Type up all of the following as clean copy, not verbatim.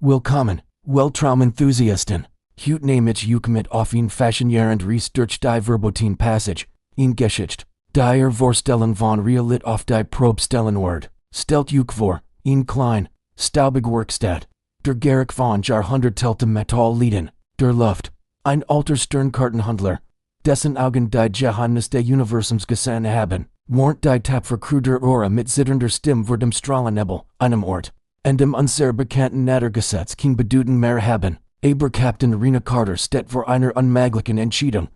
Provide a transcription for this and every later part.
Willkommen, Weltraum-Enthusiasten. Hut nämlich mit auf ihn faszinierend Rees durch die Verboten Passage, ihn Geschichte, die Vorstellen von Realität auf die Probstellenword, stellt vor, ihn klein, staubig Werkstatt, der Gerig von Jahrhunderteltem Metall Lieden, der Luft, ein alter Sternkartenhandler, dessen Augen die Geheimnis des Universums gesehen haben, warnt die tapfer Crew der Aura mit zitternder Stimme vor dem Strahlennebel, einem Ort, und dem uns sehr bekannten Naturgesetz kein Bedeuten mehr haben. Aber Captain Rena Carter steht vor einer unmöglichen Entscheidung.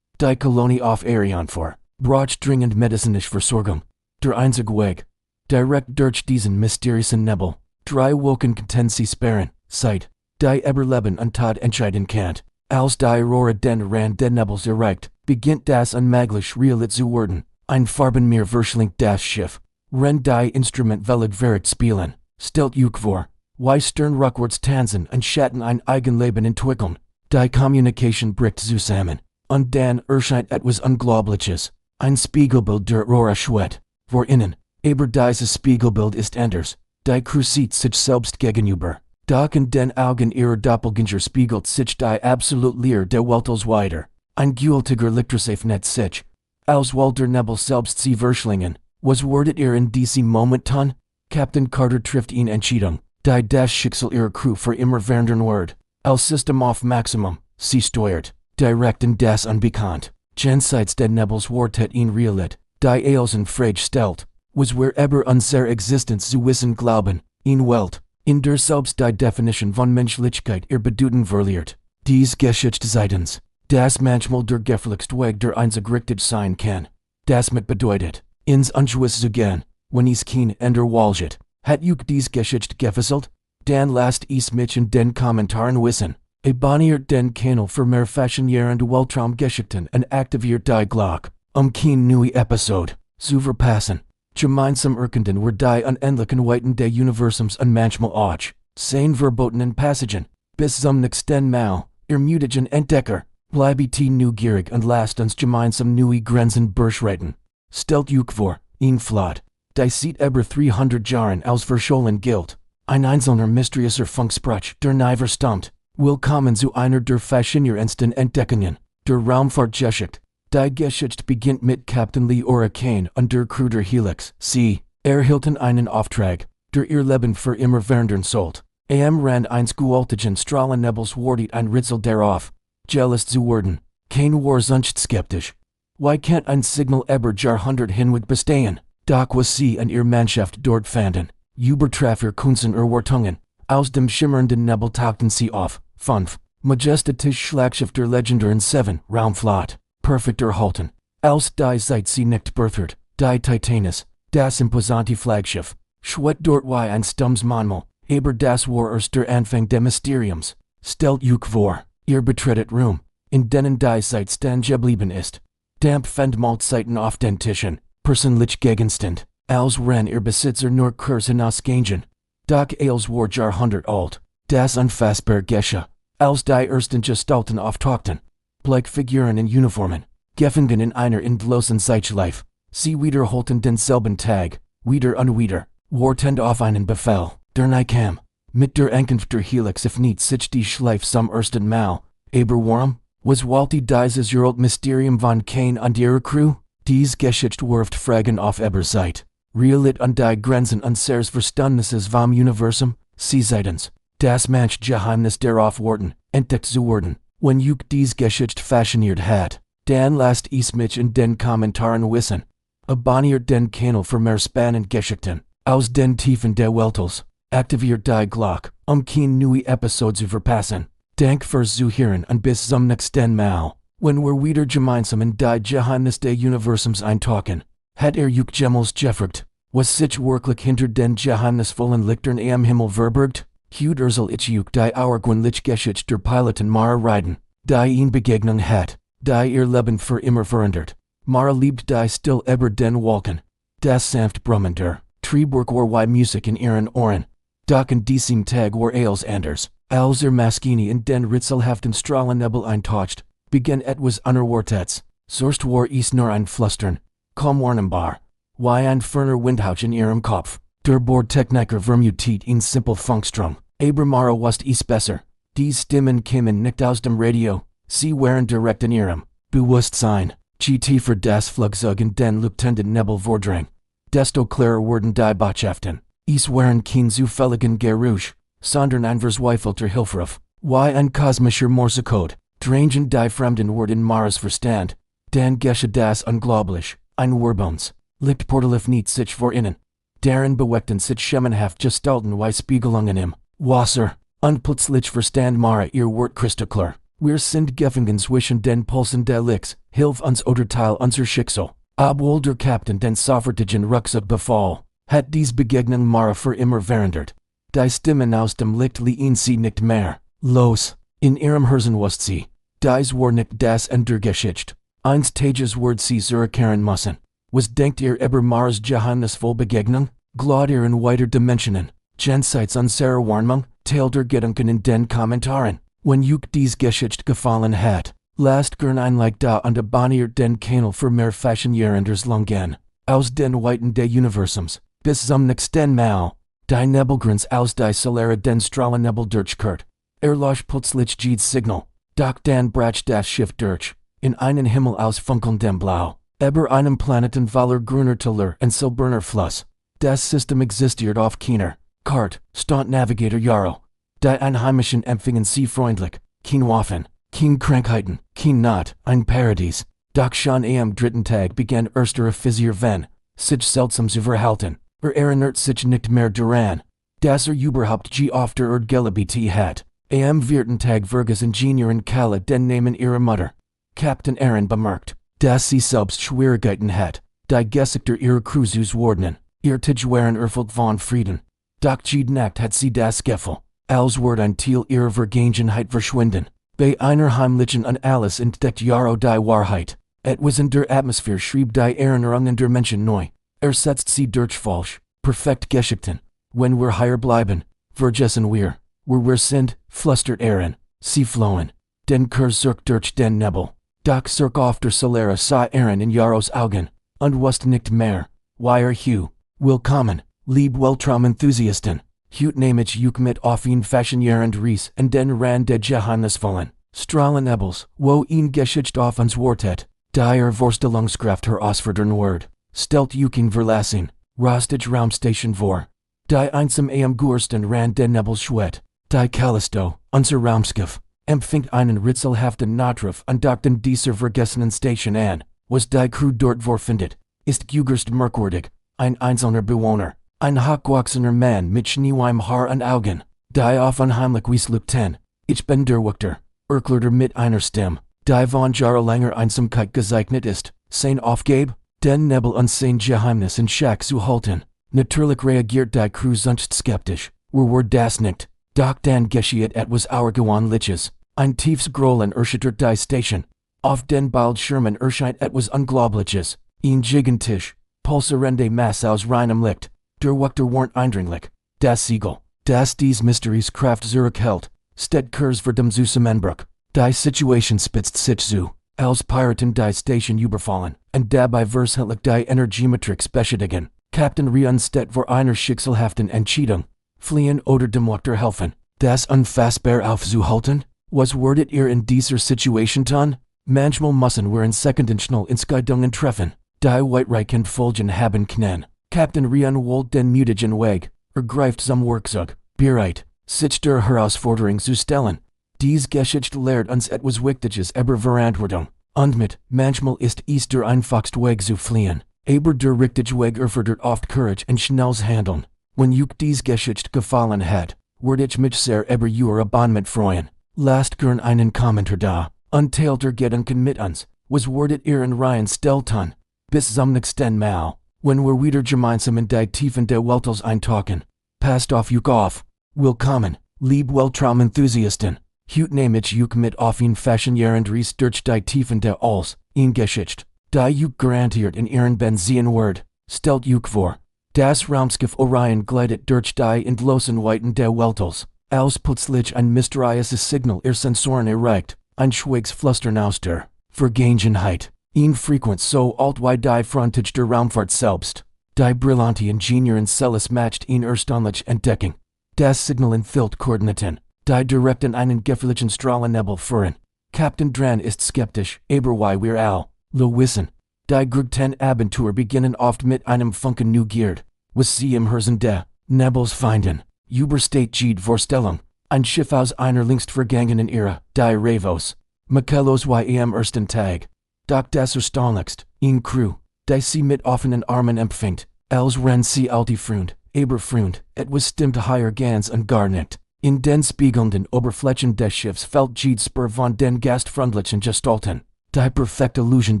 Die Kolonie auf Arion vor, braucht dringend medizinische Versorgung. Der einzige Weg, direkt durch diesen mysteriösen Nebel, drei Wolken könnten sie sperren, seit die Überleben und Tod entscheiden kann. Als die Aurora den Rand des Nebels erreicht, beginnt das unmöglich Realität zu werden. Ein Farbenmeer verschlingt das Schiff. Wenn die Instrumentwelt wird spielen, stellt vor, wie Stern rückwärts tanzen und Schatten ein Eigenleben entwickeln. Die Kommunikation bricht zusammen. Und dann erscheint etwas Unglaubliches. Ein Spiegelbild der Aurora schwet. Vor innen. Aber dieses Spiegelbild ist anders. Die Crew sieht sich selbst gegenüber. Doch in den Augen ihrer Doppelgänger spiegelt sich die absolute Leer der Welt als weiter. Ein gültiger Lichtersafe sich. Als Walter Nebel selbst sie verschlingen. Was werdet ihr in diesem Moment tun? Captain Carter trifft ihn Entscheidung. Die das Schicksal ihrer Crew für immer verändern wird. Als System auf Maximum, sie steuert, direkt in das Unbekannt. Jenseits des Nebels wartet ihn Realität, die eils in Frage stellt, was wherever unsere Existenz zu wissen glauben, in Welt, in der selbst die Definition von Menschlichkeit ihr Bedeuten verliert. Dies Geschichte seitens, das manchmal der gefährlichste Weg der einzig richtig sein kann. Das mit bedeutet, ins Ungewiss zu gehen, wenn es kein Ender walget. Hat dies Geschichte gefesselt? Dan lasst es mich in den Kommentaren wissen. Abonniert den Kanal für mehr faszinierende Weltraumgeschichten und aktiviert die Glocke, kein neue Episode zu verpassen. Gemeinsam erkunden wir die unendlichen Weiten des Universums und manchmal auch sein verbotenen Passagen. Bis zum nächsten Mal, ihr mutigen Entdecker, bleibet neugierig und lasst uns gemeinsam neue Grenzen überschreiten. Stellt vor, ihn flott. Die sieht über 300 Jahren als verschollen gilt. Ein einzelner mysteriöser Funksprach, der nie verstummt. Willkommen zu einer der faszinierendsten Entdeckungen, der Raumfahrtgeschichte. Die Geschichte beginnt mit Captain Leora Kane und der Crew der Helix. Sie erhielten einen Auftrag, der ihr Leben für immer verändern sollte. Am Rand eines gewaltigen Strahlennebels wartet ein Rätsel darauf, jealous zu werden. Kane war sonst skeptisch. Why can't ein Signal über Jahrhundert hinweg bestehen? Doch was sie und ihr Mannschaft dort fanden, übertraf ihr Kunsten Erwartungen. Aus dem schimmernden Nebel tauchten sie auf. 5. Majestätisch Schlagschiff der legendären 7. Raumflotte. Perfekt erhalten. Als die Zeit sie nicht berthert. Die Titanus. Das imposante Flaggschiff. Schwet dort wie ein stummes Mahnmal. Aber das war erst der Anfang des Mysteriums. Stellt vor, ihr betretet Raum, in denen die Zeit stehen geblieben ist. Damp fand Mahlzeiten auf den Tischen. Personlich Gegenstand, als wenn ihr Besitzer nur Kurs hinausgehen. Doch als war Jahrhundert alt, das unfassbar geschah, als die ersten Gestalten auftauchten. Bleikfiguren in Uniformen, gefangen in einer endlosen Zeitschleife. Sie wiederholten denselben Tag, wieder und wieder, wartend auf einen Befehl, der nie kam. Mit der Ankunft der Helix öffnet sich die Schleife zum ersten Mal. Aber warum? Was wollte dieses uralt Mysterium von Kane und ihrer Crew? Dies Geschichte wirft Fragen auf über Zeit. Realität und die Grenzen unseres Verständnisses vom Universum, sie seitens. Das manch Geheimnis darauf warten, entdeckt zu werden. Wenn dies Geschichte fasziniert hat, dann lasst es mich in den Kommentaren wissen. Abonniert den Kanal für mehr spannende Geschichten aus den Tiefen der Weltals. Aktiviert die Glocke, kein neue Episode zu verpassen. Dank fürs Zuhören und bis zum nächsten Mal. Wenn wir wieder gemeinsam in die Geheimnis des Universums eintauchen, hat jemals gefragt, was sich wirklich hinter den geheimnisvollen Lichtern am Himmel verbirgt? Hut ich die auergewöhnliche Geschichte der Piloten Mara Ryden, die ihn Begegnung hat, die ihr Leben für immer verändert. Mara liebt die still über den Wolken. Das sanft Brummen der Triebwerk war wie Musik in ihren Ohren. Doch in diesem Tag war alles anders. Als Maschine in den rätselhaften Strahlennebel eintaucht, begann etwas Unerwartetes. Zuerst war es nur ein Flüstern, kaum wahrnehmbar, wie ein ferner Windhauch in ihrem Kopf. Der Bordtechniker vermutet ihn simpel Funkstrom. Abramara wust is besser. Dies Stimmen kimmen nicht aus dem Radio. Sie waren direkt in ihrem Bewusstsein. GT für das Flugzeug den Lieutenant-Nebel Vordrang. Desto klarer wurden die Botschaften. Es waren kein zufälligen Geräusch, sondern ein verzweifelter Hilferuf. Wie ein kosmischer Morsecode. Drangen die fremden Wort in Maras Verstand. Dan gesche das unglaublich. Ein Wurbones. Licht portalif niet sich vor innen. Deren beweckten sich schemenhaft gestalten wie Spiegelungen im Wasser. Unplötzlich verstand Mara ihr Wort kristallklar. Wir sind gefangen zwischen den Pulsen der Licks. Hilf uns oder teil unser Schicksal. Obwohl der Captain den sofortigen Rucksack befahl, hat dies Begegnung Mara für immer verhindert. Die Stimmen aus dem Licht liehen sie nicht mehr. Los, in ihrem Herzen wusst sie. Dies war nicht das Ende der Geschichte. Einst Tages Word sie zurückkehren müssen. Was denkt ihr über Maras geheimnisvoll Begegnung? Glaubt ihr in weiter Dimensionen? Jenseits unserer Warnung? Teilt der Gedanken in den Kommentaren. Wenn euch dies Geschichte gefallen hat, lasst gern ein Like da und abonniert den Kanal für mehr faszinierenders Lungen. Aus den Weiten des Universums. Bis zum nächsten Mal. Die Nebelgrins aus die Solera den Strahlennebel durchkehrt. Erlosch plötzlich jedes Signal. Doch dann brach das Schiff durch. In einen Himmel aus funkelndem Blau. Über einem Planeten voller grüner Teller und silberner Fluss. Das System existiert auf keiner Kart, stand Navigator Jarl. Die Einheimischen empfingen sie freundlich. Kein Waffen, kein Krankheiten, kein Not, ein Paradies. Doch schon am dritten Tag begann erster Fisier wenn, sich seltsam zu verhalten. Erinnert sich nicht mehr daran, dass überhaupt öfter Gelebt hat. Am vierten Tag Vergas Ingenieurin Kala den Namen ihrer Mutter. Captain Aaron bemerkt, dass sie selbst Schwierigkeiten hat, die Gesichter ihrer Crew zu ordnen. Ihr Tisch waren erfüllt von Frieden. Doch jede Nacht hat sie das Gefühl, als würde ein Teil ihrer Vergangenheit verschwinden. Bei einer heimlichen und alles entdeckt Jaro die Wahrheit. Etwas in der Atmosphäre schrieb die Erinnerung in der Menschen neu. Setzt sie durch falsch, perfekt Geschichten. Wenn wir hier bleiben, vergessen wir, wo wir sind, flüstert Aaron. Sie flohen. Den Kurs zurück durch den Nebel. Doch zurück auf der Solera sah Aaron in Jaros Augen. Und wusste nicht mehr. Wire Hugh. Willkommen, lieb Weltraum-Enthusiasten. Heute nehme ich euch mit auf ein faszinierend Reis und den Rand der Geheimnisvollen Strahlennebels, wo ein Geschichte auf uns wartet. Die Vorstellungskraft herausfordern Word. Stellt euch in Verlassing, Rostage Raumstation vor. Die einsam am Gursten Rand der Nebelschwett. Die Callisto, unser Raumschiff, empfängt einen rätselhaften Notruf und dockt in dieser vergessenen Station an. Was die Crew dort vorfindet, ist äußerst merkwürdig. Ein einzelner Bewohner, ein hochgewachsener Mann mit schneeweißem Haar und Augen. Die auf unheimlich wies Lieutenant. Ich bin der Wächter, erklärte mit einer Stimme, die von jahrelanger Einsamkeit gezeichnet ist. Sein Aufgabe? Den Nebel und sein Geheimnis in Schach zu halten. Natürlich reagiert die Crew sonst skeptisch. Wir das nicht. Doch dann geschieht etwas Außergewöhnliches. Ein tiefes Grollen erschüttert die Station. Auf den Bildschirmen erscheint etwas Unglaubliches. Ein gigantisch, pulsierende Masse aus reinem Licht. Der Wächter warnt eindringlich. Das Siegel, das dies Mysteries Kraft zurückhält, steht Kurs für dem Zusammenbruch. Die Situation spitzt sich zu, als Piraten die Station überfallen, und dabei vershält die Energiematrix beschädigen. Captain Rian steht vor einer schicksalhaften Entscheidung. Fliehen oder dem Wächter helfen. Das unfassbar aufzuhalten? Was würdet ihr in dieser Situation tun? Manchmal müssen wir in Sekunden schnell Entscheidungen treffen. Die weitreichend Folgen haben können. Captain Rian wollt den mutigen Weg, greift zum Werkzeug, bereit, sich der Herausforderung zu stellen. Dies Geschichte lehrt uns etwas Wichtiges über Verantwortung. Und mit, manchmal ist es der einfachste Weg zu fliehen. Aber der richtige Weg erfordert oft Courage und schnelles Handeln. Wenn euch dies Geschichte gefallen hat, würde ich mich sehr über euer Abonnement freuen. Lasst gern einen Kommentar da, und teilt der Gedanken mit uns. Was würdet ihr in Ryan tun? Bis zum nächsten Mal, wenn wir wieder gemeinsam in die Tiefen der Weltals eintauchen. Passt auf euch auf. Willkommen, lieb Weltraum-Enthusiasten. Heute nehme ich euch mit auf ein faszinierend Reis durch die Tiefen der Alls, in Geschichte, die euch garantiert in ihren Benzien wird. Stellt euch vor, das Raumschiff Orion gleitet durch die endlosen Weiten der Weltals, als plötzlich ein mysteriöses Signal ihr Sensoren erreicht, ein schweigs Flüstern aus der Vergangenheit. Ein Frequenz so alt wie die Frontage der Raumfahrt selbst. Die brillante Ingenieurin Celis matcht ihn erstaunlich Entdeckung. Das Signalen fehlt Koordinaten. Die direkten einen gefährlichen Strahlennebel führen. Captain Dran ist skeptisch, aber wie wir all wissen. Die Grugten Abenteuer beginnen oft mit einem Funken Neugierde. Was sie im Herzen der Nebels finden. Übersteht jede Vorstellung. Ein Schiff aus einer längst vergangenen Ära, die Ravos. Michaelos am ersten Tag. Doch das erstaunlichst, in Crew, die sie mit offenen Armen empfängt, als wenn sie alte Freund, aber Freund, etwas stimmt hier ganz und gar nicht. In den spiegelnden Oberflächen des Schiffs fällt jede Spur von den gastfreundlichen Gestalten. Die perfekte Illusion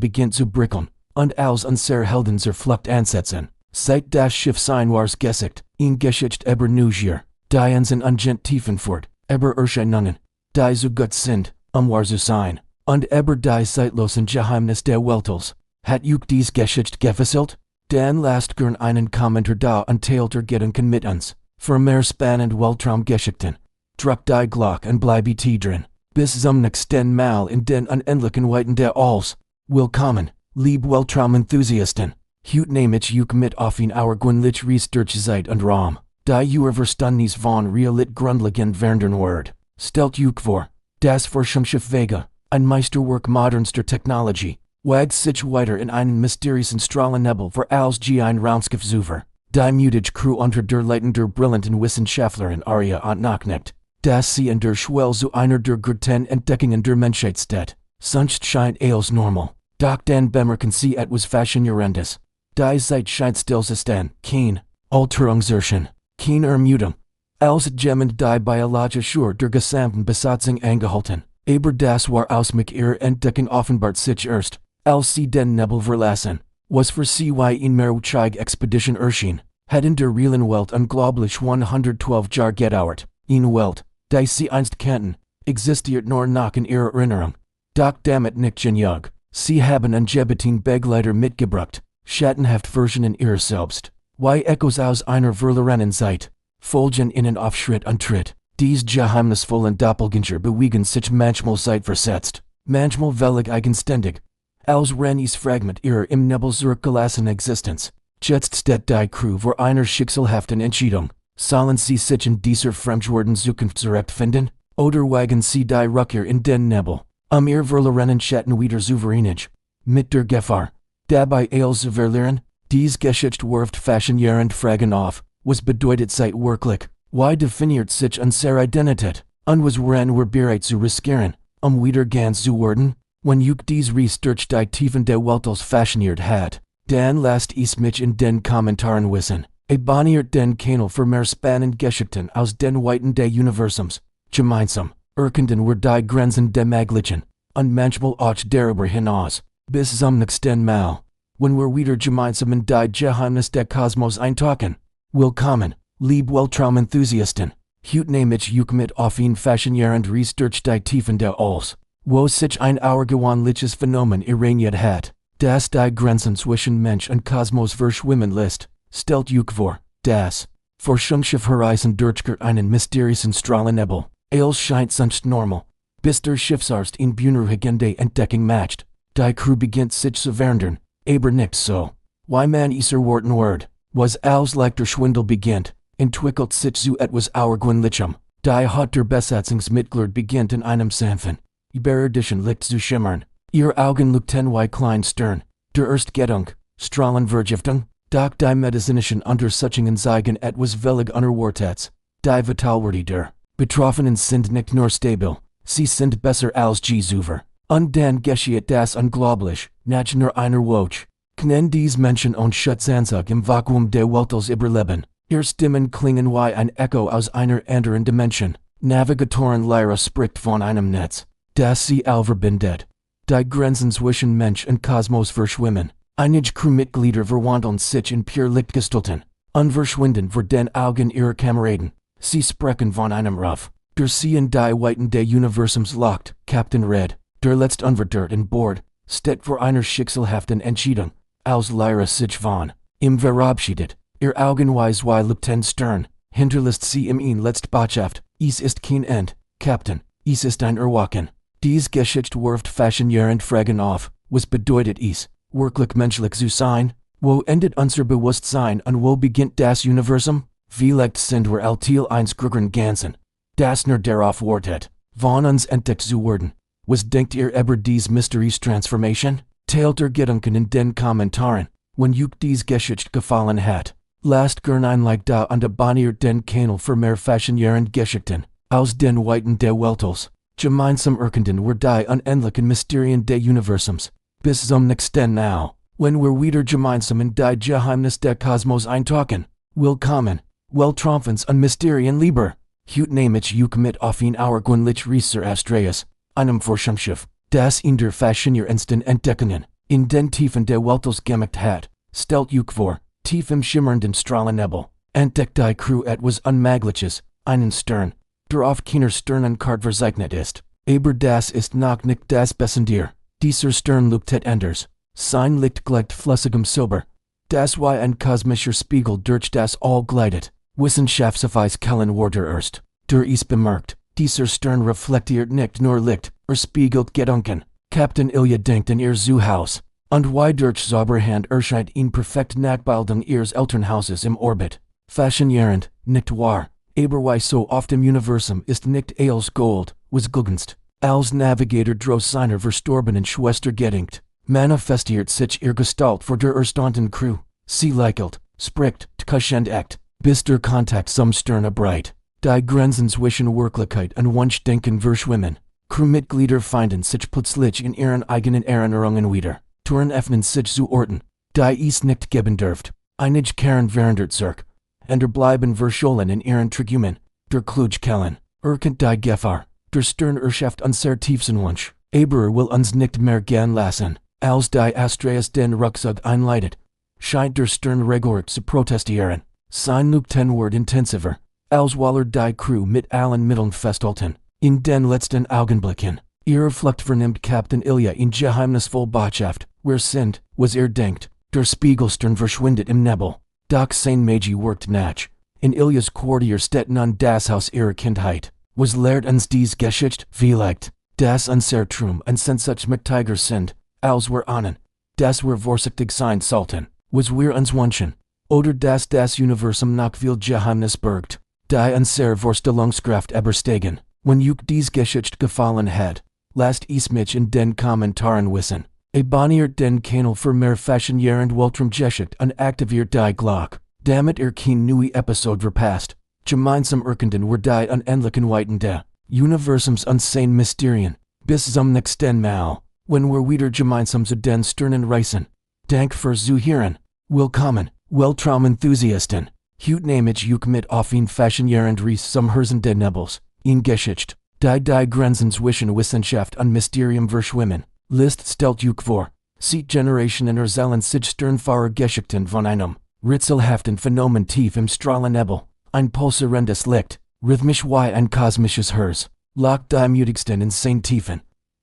beginnt zu brickeln, und als unsere Helden zur Flucht ansetzen. Seit das Schiff sein wars gesicht, in Geschichte über Neugier, die Inseln ungent Tiefenfurt, über Erscheinungen, die so gut sind, war zu sein, und über die zeitlosen Geheimnis der Weltals, hat dies Geschichte gefesselt? Dan lasst gern einen Kommentar da und teilt Gedanken mit uns. Für mehr spannend Weltraumgeschichten. Drück die Glock und bleibet drin. Bis zum nächsten Mal in den unendlichen Weiten der Alls. Willkommen, lieb Weltraumenthusiasten. Heute nehme ich mit auf in our Gwynlich Researchzeit und Raum. Die Verständnis von realit grundlegend werdenden Word. Stellt vor, das Forschungsschiff Vega, ein Meisterwerk modernster Technologie, wagt sich weiter in einen mysteriösen Strahlennebel für als ein Raumschiff zuver. Die mutige Crew unter der Leitung der brillanten Wissenschaftlerin Aria und Nachknecht, dass sie in der Schwell zu einer der größten Entdeckungen der Menschheit steht. Sonst scheint alles normal. Doch dann bemerken sie etwas Faszinierendes. Die Zeit scheint still zu stehen, kein Alterungserschen, kein Ermüdung. Als jemand die biologische der gesamten Besatzung angehalten, aber das war aus mit ihrer Entdeckung offenbart sich erst, als sie den Nebel verlassen. Was für sie in Meerutscheig-Expedition erschien, hat in der realen Welt unglaublich 112 Jahre gedauert. In Welt, die sie einst kannten, existiert nur noch in ihrer Erinnerung. Doch damit nicht genug. Sie haben angeblichen Begleiter mitgebracht, schattenhaft Versionen ihrer selbst. Wie Echos aus einer verlorenen Zeit, folgen ihnen auf Schritt und Tritt. Dies geheimnisvollen Doppelgänger bewegen sich manchmal zeitversetzt, manchmal völlig eigenständig. Als Rennies Fragment ihrer im Nebel zurückgelassenen Existenz. Jetzt steht die Crew vor einer schicksalhaften Entscheidung. Sollen sie sich in dieser fremdwürdigen Zukunft zurechtfinden? Oder wagen sie die Rückkehr in den Nebel, ihr verlorenen Schatten wieder zu vereinigen? Mit der Gefahr, dabei alles zu verlieren? Dies Geschichte wirft faszinierend Fragen auf. Was bedeutet Zeit wirklich? Wie definiert sich unsere Identität? Und was wären wir bereit zu riskieren, wieder ganz zu werden? Wenn dies Research die Tiefen der Weltals fasziniert hat, dann lasst es mich in den Kommentaren wissen. Abonniert den Kanal für mehr spannend Geschichten aus den Weiten des Universums. Gemeinsam, erkunden wir die Grenzen des Möglichen, und manchmal auch darüber hinaus. Bis zum nächsten Mal, wenn wir wieder gemeinsam in die Geheimnis des Kosmos eintauchen. Willkommen, lieb Weltraumenthusiasten. Heute nehme ich mit auf in faszinierend Research die Tiefen der Alls. Wo sich ein außergewöhnliches Phänomen irradiert hat, das die Grenzen zwischen Mensch und Kosmos verschwimmen lässt, stellt vor, das Forschungsschiff Horizon durchquert einen mysteriösen Strahlennebel. Alles scheint sonst normal, bis der Schiffsarzt in beunruhigende Entdeckung macht. Die Crew beginnt sich zu verwundern, aber nicht so. Wie man es erwarten wird, was als der Schwindel beginnt, entwickelt sich zu etwas Außergewöhnlichem. Die Haut der Besatzungsmitglieder beginnt in einem sanften, überirdischen Licht zu schimmern. Ihr Augen leuchten wie klein Stern. Der erste Gedanke, Strahlenvergiftung. Doch die medizinischen Untersuchungen zeigen etwas völlig Unerwartetes. Die Vitalwerte der Betroffenen sind nicht nur stabil, sie sind besser als je zuvor. Und dann geschieht das unglaublich, nach nur einer Woche. Können diese Menschen und Schutzanzug im Vakuum der Weltals überleben? Ihre Stimmen klingen wie ein Echo aus einer anderen Dimension. Navigatoren Lyra spricht von einem Netz, das sie verbindet. Die Grenzen zwischen Mensch und Kosmos verschwimmen. Einige Crewmitglieder verwandeln sich in pure Lichtgestalten, und verschwinden vor den Augen ihrer Kameraden. Sie sprechen von einem Ruf, der sie in die Weiten des Universums lockt. Captain Red, der letzte Unvertört an Bord, steht vor einer schicksalhaften Entscheidung, als Lyra sich von ihm verabschiedet. Ihr Augen weiß wie Lieutenant Stern, hinterlässt sie ihm letzte Botschaft. Es ist kein End, Captain, es ist ein Erwachen. Dies Geschichte wirft faszinierend Fragen auf. Was bedeutet es, wirklich menschlich zu sein? Wo endet unser Bewusstsein und wo beginnt das Universum? Vielleicht sind wir Altil eins Grugern Gansen. Das nur darauf wartet. Von uns entdeckt zu werden. Was denkt ihr über dies Mysteries Transformation? Teilt Gedanken in den Kommentaren, wenn euch dies Geschichte gefallen hat. Lasst gern ein Like da und abonniert den Kanal für mehr faszinierende Geschichten aus den Weiten der Weltals. Gemeinsam erkunden wir die unendlichen Mysterien des Universums. Bis zum nächsten Mal, wenn wir wieder gemeinsam in die Geheimnis des Kosmos eintauchen. Willkommen, Weltraumfans und Mysterien lieber. Heute nehme ich euch mit auf ein auergewöhnlich Reise Astreas, einem Forschungsschiff, das in der faszinierendsten Entdeckungen in den Tiefen der Weltals gemacht hat. Stellt euch vor, tief im schimmernden Strahlennebel, entdeckt die Crew etwas Unmögliches, einen Stern, der auf keiner Sternenkarte verzeichnet ist. Aber das ist noch nicht das Besondere. Dieser Stern leuchtet anders. Sein Licht gleicht flüssigem Silber, das wie ein kosmischer Spiegel durch das All gleitet. Wissenschaftsweisen wurde erst durch es bemerkt. Dieser Stern reflektiert nicht nur Licht, spiegelt Gedanken. Captain Ilya denkt in ihr Zuhause. Und wie durch Zauberhand erscheint ihn perfekt Nachbildung ihres Elternhauses im Orbit. Faszinierend, nicht wahr? Aber wie so oft im Universum ist nicht alles Gold, was glänzt. Als Navigator droß seiner verstorbenen Schwester gedenkt, manifestiert sich ihr Gestalt vor der erstaunten Crew. Sie lächelt, spricht, und echt, bis der Kontakt zum Stern erbreit. Die Grenzen zwischen Wirklichkeit und Wunschdenken verschwimmen. Crewmitglieder finden sich plötzlich in ihren eigenen Erinnerungen wieder. Türen öffnen sich zu Orten, die es nicht geben dürft. Einige kehren verändert zurück. Und bleiben verschollen in ihren Trigümen. Der Klugkellen, erkennt die Gefahr. Der Stern erschafft unser tiefsten Wunsch. Aber will uns nicht mehr gehen lassen. Als die Astreas den Rucksack einleitet, scheint der Stern regelrecht zu protestieren. Sein Leuchten wird intensiver, als Waller die Crew mit allen Mitteln festhalten. In den letzten Augenblicken, ihre Flucht vernimmt Captain Ilya in geheimnisvoll Botschaft. Wer sind, was denkt, der Spiegelstern verschwindet im Nebel. Doch sein Magi workt nach. In Ilyas Quartier steht nun das Haus ihrer Kindheit. Was lehrt uns dies Geschichte? Vielleicht, das unser Traum und Senseits mit Tiger sind, als wir ahnen, dass wir vorsichtig sein sollten, was wir uns wünschen. Oder dass das Universum noch viel Geheimnis birgt, die unser Vorstellungskraft übersteigen. Wenn euch dies Geschichte gefallen hat, lasst es mich in den Kommentaren wissen. Abonniert den Kanal für mehr faszinierende Weltraumgeschichte und aktiviert die Glocke, damit ihr kein neue Episode verpasst. Gemeinsam erkunden wir die unendlichen Weiten des Universums und seine Mysterien. Bis zum nächsten Mal, wenn wir wieder gemeinsam zu den Sternen reisen. Dank fürs Zuhören. Willkommen, Weltraumenthusiasten. Heute nehme ich euch mit auf ein faszinierende Reise zum Strahlennebels, in Geschichte, die Grenzen zwischen Wissenschaft und Mysterium verschwimmen. List stellt euch vor, sieht Generationen erzählen sich sternfahrer Geschichten von einem rätselhaften Phänomen tief im Strahlennebel. Ein pulsierendes Licht, rhythmisch wie ein kosmisches Herz, lockt die mutigsten in seine Tiefen.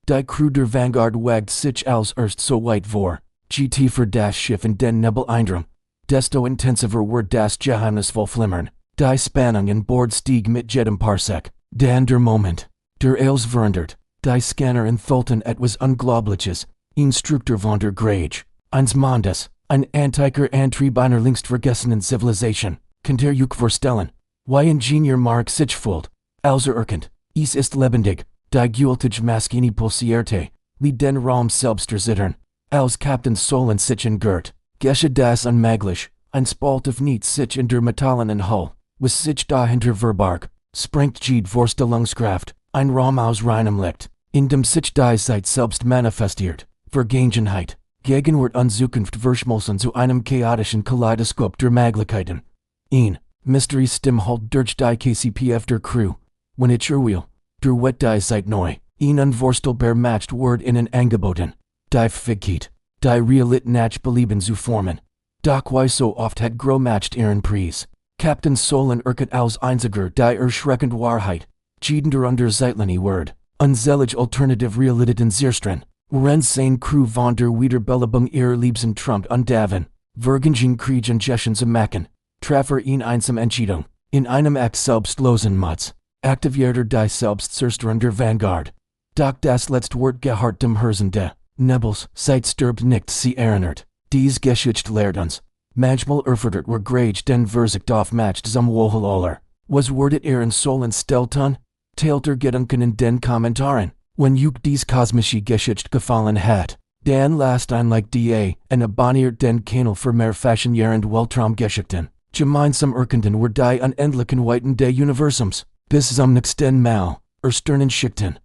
Die Crew der Vanguard wagt sich als erst so weit vor. Je tiefer das Schiff in den Nebel eindrung, desto intensiver wird das geheimnisvoll Flimmern. Die Spannung an Bord stieg mit jedem Parsec. Dann der Moment, der alles verändert. Die Scanner enthalten etwas Unglaubliches, Instruktor von der Grage, eines Mondes, ein antiker Antrieb einer längst vergessenen Zivilisation. Könnt ihr euch vorstellen, wie Ingenieur Mark sich fühlt, als erkennt, es ist lebendig, die gültige Maschine pulsierte, wie den Raum selbst erzittern, als Captain Solon sich engert, geschieht das unmöglich, ein Spalt of nichts sich in der metallenen Hull, was sich dahinter verbarg, springt jede Vorstellungskraft, ein Raum aus reinem Licht, in dem sich die Zeit selbst manifestiert, Vergangenheit, Gegenwart und Zukunft verschmolzen zu einem chaotischen Kaleidoskop der Möglichkeiten. Ein Mystery Stim halt durch die KCPF der Crew, wenn ich will, der Wet die Zeit neu, ein unvorstellbar matched Word innen angeboten, die Figkeit, die Realit nach Belieben zu formen. Doch wie so oft hat Gro matched ihren Preis. Captain Solon erkennt als einziger die erschreckend Wahrheit, jedender under Zeitlini Word, unzählige alternative Realitäten zerstreuen, worin seine Crew von der Wiederbelebung ihrer Liebsten träumt und davon, Vergingen Krieg und Jeschen zu machen, Treffer in einsam Entscheidung, in einem selbstlosen Mutz, aktivierter die selbstzerstörende Vanguard. Doch das letzte Wort gehört dem Herzen des Nebels, Zeit stirbt nicht sie erinnert. Dies Geschichte lehrt uns, Manchmal erfordert were grage den Verzicht auf matcht zum Wohel aller. Was wordet Ihren Solen Stelton? Tailter Gedanken in den Kommentaren. When Juk dies kosmische Geschichte gefallen hat, dan last ein like da, en abonniert den Kanal für mehr Fashionierend Weltraumgeschichten. Gemeinsam erkenden wir die unendlichen Weiten des Universums. Bis zum nächsten Mal, Sternen Schichten.